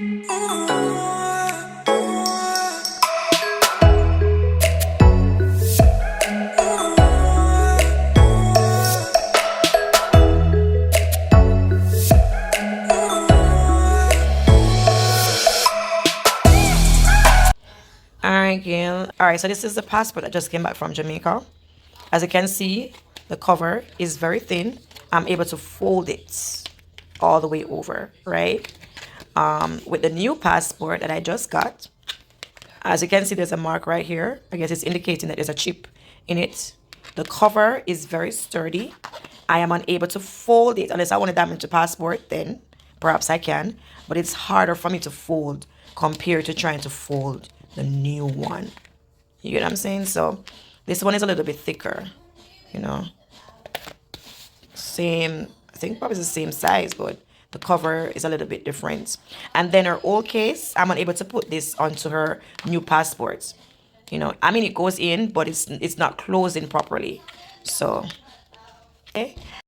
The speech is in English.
Alright, Gail. Alright, so this is the passport that just came back from Jamaica. As you can see, the cover is very thin. I'm able to fold it all the way over, right? With the new passport that I just got, as you can see, there's a mark right here. I guess it's indicating that there's a chip in it. The cover is very sturdy. I am unable to fold it unless I want to damage the passport, then perhaps I can. But it's harder for me to fold compared to trying to fold the new one. You get what I'm saying? So this one is a little bit thicker, you know. Same, I think probably the same size, but the cover is a little bit different. And then her old case, I'm unable to put this onto her new passport. You know, I mean it goes in, but it's not closing properly. So, okay.